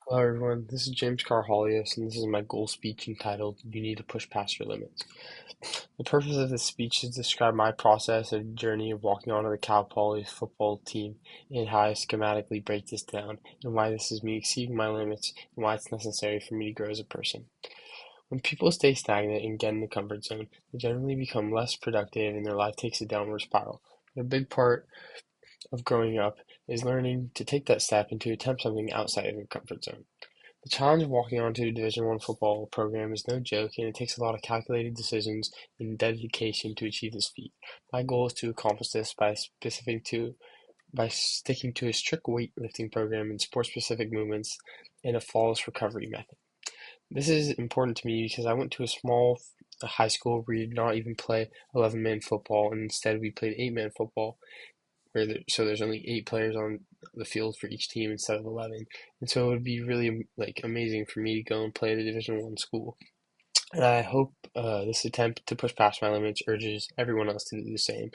Hello everyone, this is James Carhalios, and this is my goal speech entitled "You Need to Push Past Your Limits." The purpose of this speech is to describe my process and journey of walking onto the Cal Poly football team and how I schematically break this down, and why this is me exceeding my limits and why it's necessary for me to grow as a person. When people stay stagnant and get in the comfort zone, they generally become less productive and their life takes a downward spiral. A big part of growing up is learning to take that step and to attempt something outside of your comfort zone. The challenge of walking onto a Division One football program is no joke, and it takes a lot of calculated decisions and dedication to achieve this feat. My goal is to accomplish this by sticking to a strict weightlifting program and sport-specific movements and a flawless recovery method. This is important to me because I went to a small high school where we did not even play 11-man football, and instead we played 8-man football so there's only 8 players on the field for each team instead of 11, and so it would be really like amazing for me to go and play at a Division 1 school. And I hope this attempt to push past my limits urges everyone else to do the same.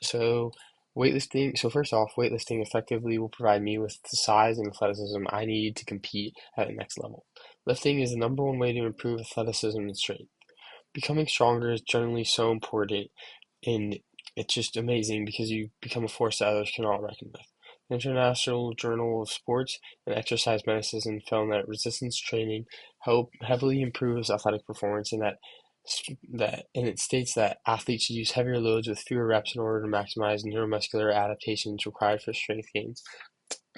So weightlifting. So first off, weightlifting effectively will provide me with the size and athleticism I need to compete at the next level. Lifting is the number one way to improve athleticism and strength. Becoming stronger is generally so important, and it's just amazing because you become a force that others cannot reckon with. The International Journal of Sports and Exercise Medicine found that resistance training heavily improves athletic performance, and it states that athletes should use heavier loads with fewer reps in order to maximize neuromuscular adaptations required for strength gains.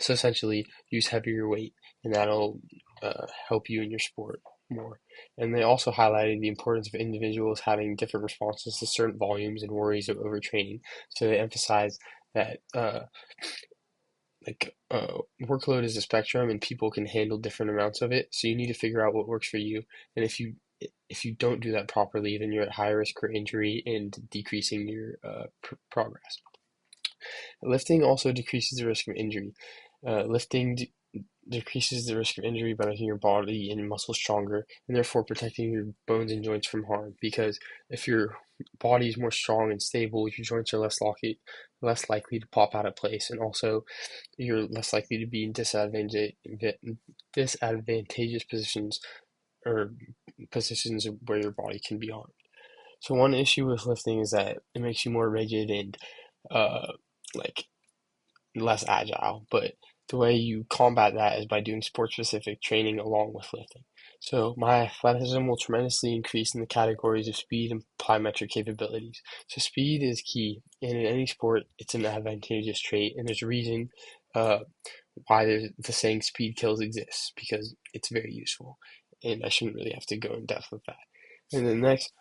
So essentially, use heavier weight, and that'll help you in your sport more. And they also highlighted the importance of individuals having different responses to certain volumes and worries of overtraining. So they emphasize that workload is a spectrum, and people can handle different amounts of it. So you need to figure out what works for you. And if you don't do that properly, then you're at high risk for injury and decreasing your progress. Lifting also decreases the risk of injury. Lifting decreases the risk of injury by making your body and muscles stronger, and therefore protecting your bones and joints from harm. Because if your body is more strong and stable, your joints are less likely to pop out of place, and also you're less likely to be in disadvantageous positions, or positions where your body can be harmed. So one issue with lifting is that it makes you more rigid and uh, like less agile, but the way you combat that is by doing sport-specific training along with lifting. So my athleticism will tremendously increase in the categories of speed and plyometric capabilities. So speed is key, and in any sport, it's an advantageous trait, and there's a reason uh, why the saying "speed kills" exists, because it's very useful, and I shouldn't really have to go in depth with that. And then next,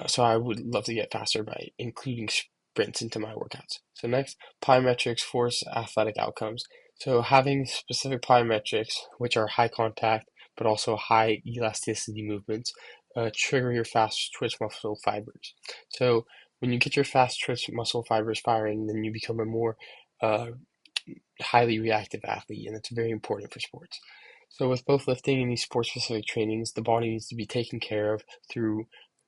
so I would love to get faster by including sprints into my workouts. So next, plyometrics force athletic outcomes. So having specific plyometrics, which are high contact but also high elasticity movements, trigger your fast twitch muscle fibers. So when you get your fast twitch muscle fibers firing, then you become a more uh, highly reactive athlete, and that's very important for sports. So with both lifting and these sport-specific trainings, the body needs to be taken care of through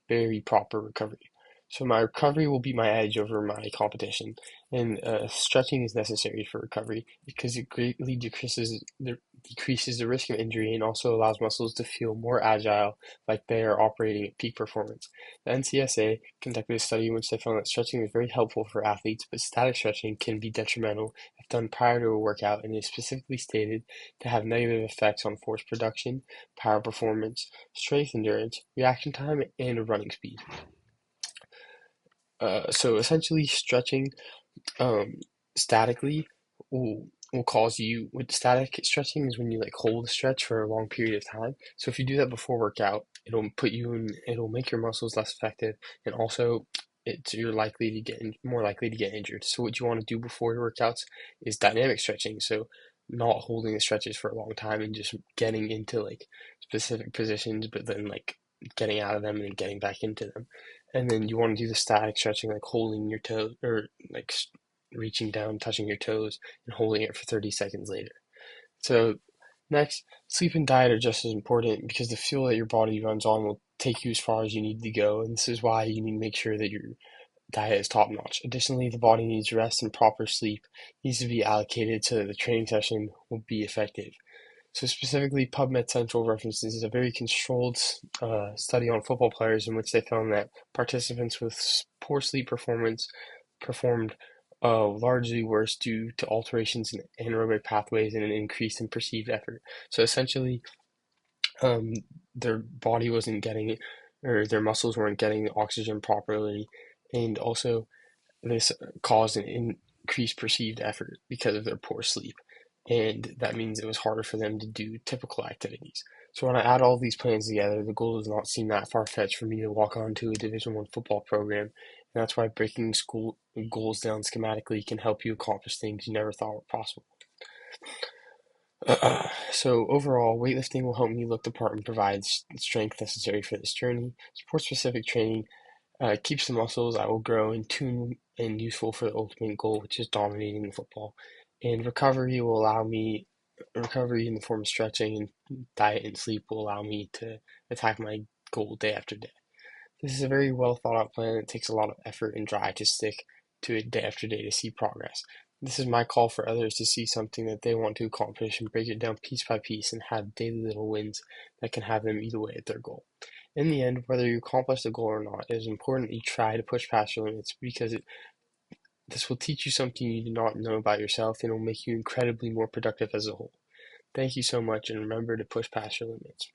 very proper recovery. So my recovery will be my edge over my competition, and stretching is necessary for recovery because it greatly decreases the risk of injury and also allows muscles to feel more agile, like they are operating at peak performance. The NCSA conducted a study in which they found that stretching is very helpful for athletes, but static stretching can be detrimental if done prior to a workout, and is specifically stated to have negative effects on force production, power performance, strength endurance, reaction time, and running speed. So essentially, stretching um, statically will cause you. With static stretching is when you like hold a stretch for a long period of time. So if you do that before workout, it'll make your muscles less effective, and also you're likely to more likely to get injured. So what you want to do before your workouts is dynamic stretching. So not holding the stretches for a long time and just getting into like specific positions, but then like getting out of them and then getting back into them. And then you want to do the static stretching, like holding your toe or like reaching down, touching your toes, and holding it for 30 seconds later. So next, sleep and diet are just as important because the fuel that your body runs on will take you as far as you need to go, and this is why you need to make sure that your diet is top notch. Additionally, the body needs rest, and proper sleep needs to be allocated so that the training session will be effective. So specifically, PubMed Central references a very controlled study on football players in which they found that participants with poor sleep performance performed largely worse due to alterations in anaerobic pathways and an increase in perceived effort. So essentially, um, their body wasn't getting, or their muscles weren't getting the oxygen properly, and also this caused an increased perceived effort because of their poor sleep. And that means it was harder for them to do typical activities. So when I add all these plans together, the goal does not seem that far-fetched for me to walk onto a Division I football program. And that's why breaking school goals down schematically can help you accomplish things you never thought were possible. So overall, weightlifting will help me look the part and provide strength necessary for this journey. Sport-specific training keeps the muscles I will grow in tune and useful for the ultimate goal, which is dominating football. And recovery in the form of stretching and diet and sleep will allow me to attack my goal day after day. This is a very well thought out plan. It takes a lot of effort and drive to stick to it day after day to see progress. This is my call for others to see something that they want to accomplish and break it down piece by piece and have daily little wins that can have them eat away at their goal. In the end, whether you accomplish the goal or not, it is important that you try to push past your limits because this will teach you something you do not know about yourself and will make you incredibly more productive as a whole. Thank you so much, and remember to push past your limits.